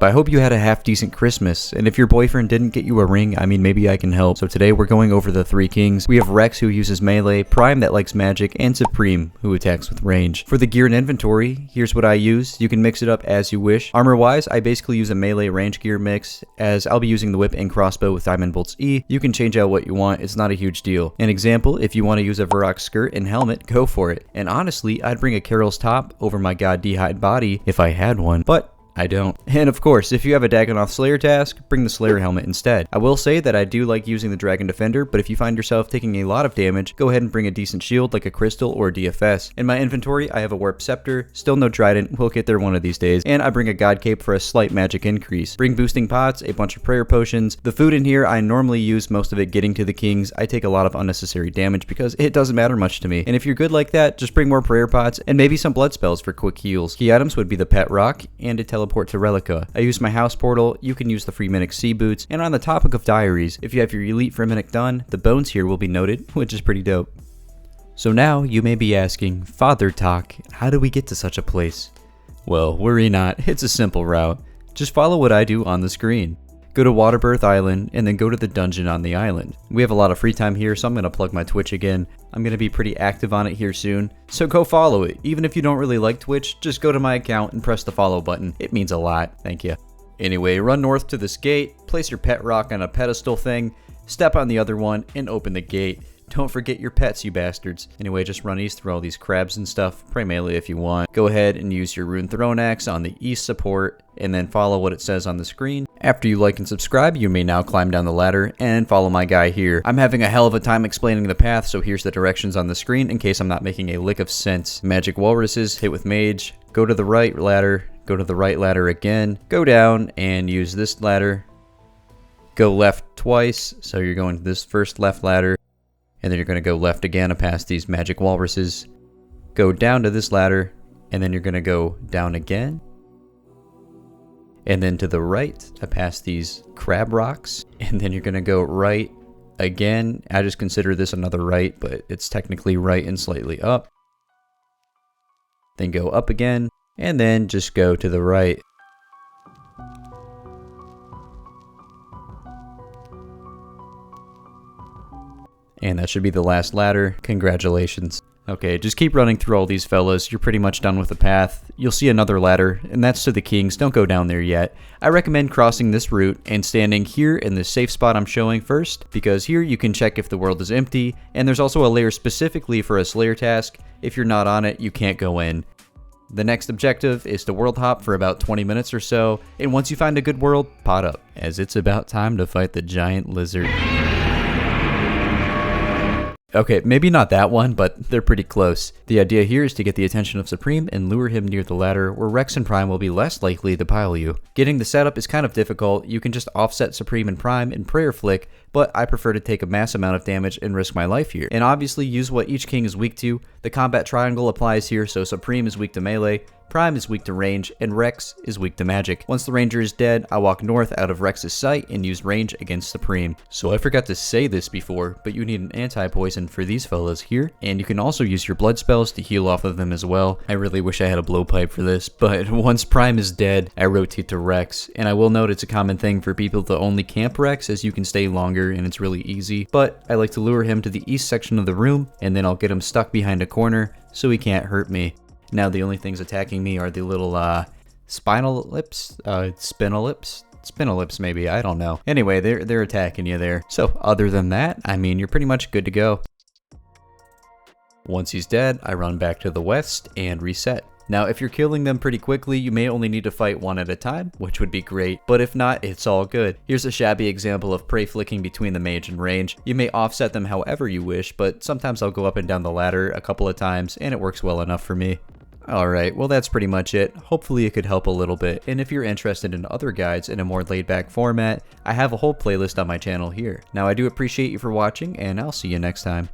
But I hope you had a half-decent Christmas, and if your boyfriend didn't get you a ring, I mean, maybe I can help. So today we're going over the 3 kings. We have Rex, who uses melee, Prime that likes magic, and Supreme, who attacks with range. For the gear and inventory, here's what I use. You can mix it up as you wish. Armor-wise, I basically use a melee range gear mix, as I'll be using the whip and crossbow with Diamond Bolt's E. You can change out what you want, it's not a huge deal. An example, if you want to use a Varrock skirt and helmet, go for it. And honestly, I'd bring a Carol's top over my God D-hide body if I had one, but I don't. And of course, if you have a Dagannoth Slayer task, bring the Slayer helmet instead. I will say that I do like using the Dragon Defender, but if you find yourself taking a lot of damage, go ahead and bring a decent shield like a Crystal or a DFS. In my inventory, I have a Warp Scepter, still no Trident, we'll get there one of these days, and I bring a God Cape for a slight magic increase. Bring boosting pots, a bunch of prayer potions. The food in here, I normally use most of it getting to the kings. I take a lot of unnecessary damage because it doesn't matter much to me. And if you're good like that, just bring more prayer pots and maybe some blood spells for quick heals. Key items would be the Pet Rock and a teleport to Relica. I use my house portal, you can use the Freeminic Sea Boots, and on the topic of diaries, if you have your elite Freeminic done, the bones here will be noted, which is pretty dope. So now you may be asking, Father Talk, how do we get to such a place? Well, worry not, it's a simple route. Just follow what I do on the screen. Go to Waterbirth Island, and then go to the dungeon on the island. We have a lot of free time here, so I'm going to plug my Twitch again. I'm going to be pretty active on it here soon, so go follow it. Even if you don't really like Twitch, just go to my account and press the follow button. It means a lot. Thank you. Anyway, run north to this gate, place your pet rock on a pedestal thing, step on the other one, and open the gate. Don't forget your pets, you bastards. Anyway, just run east through all these crabs and stuff. Pray melee if you want. Go ahead and use your Rune Throne Axe on the east support, and then follow what it says on the screen. After you like and subscribe, you may now climb down the ladder and follow my guy here. I'm having a hell of a time explaining the path, so here's the directions on the screen in case I'm not making a lick of sense. Magic walruses, hit with mage, go to the right ladder, go to the right ladder again, go down and use this ladder. Go left twice, so you're going to this first left ladder. And then you're going to go left again past these magic walruses. Go down to this ladder, and then you're going to go down again. And then to the right, past these crab rocks. And then you're going to go right again. I just consider this another right, but it's technically right and slightly up. Then go up again, and then just go to the right. And that should be the last ladder. Congratulations. Okay, just keep running through all these fellas. You're pretty much done with the path. You'll see another ladder, and that's to the kings. Don't go down there yet. I recommend crossing this route and standing here in the safe spot I'm showing first, because here you can check if the world is empty, and there's also a layer specifically for a Slayer task. If you're not on it, you can't go in. The next objective is to world hop for about 20 minutes or so, and once you find a good world, pot up, as it's about time to fight the giant lizard. Okay, maybe not that one, but they're pretty close. The idea here is to get the attention of Supreme and lure him near the ladder where Rex and Prime will be less likely to pile you. Getting the setup is kind of difficult. You can just offset Supreme and Prime in Prayer Flick, but I prefer to take a mass amount of damage and risk my life here. And obviously use what each king is weak to. The combat triangle applies here, so Supreme is weak to melee, Prime is weak to range, and Rex is weak to magic. Once the ranger is dead, I walk north out of Rex's sight and use range against Supreme. So I forgot to say this before, but you need an anti-poison for these fellas here, and you can also use your blood spells to heal off of them as well. I really wish I had a blowpipe for this, but once Prime is dead, I rotate to Rex, and I will note it's a common thing for people to only camp Rex as you can stay longer and it's really easy, but I like to lure him to the east section of the room, and then I'll get him stuck behind a corner so he can't hurt me. Now the only things attacking me are the little spinal lips, maybe, I don't know. Anyway, they're attacking you there. So other than that, I mean, you're pretty much good to go. Once he's dead, I run back to the west and reset. Now, if you're killing them pretty quickly, you may only need to fight one at a time, which would be great, but if not, it's all good. Here's a shabby example of prey flicking between the mage and range. You may offset them however you wish, but sometimes I'll go up and down the ladder a couple of times, and it works well enough for me. Alright, well that's pretty much it. Hopefully it could help a little bit, and if you're interested in other guides in a more laid-back format, I have a whole playlist on my channel here. Now I do appreciate you for watching, and I'll see you next time.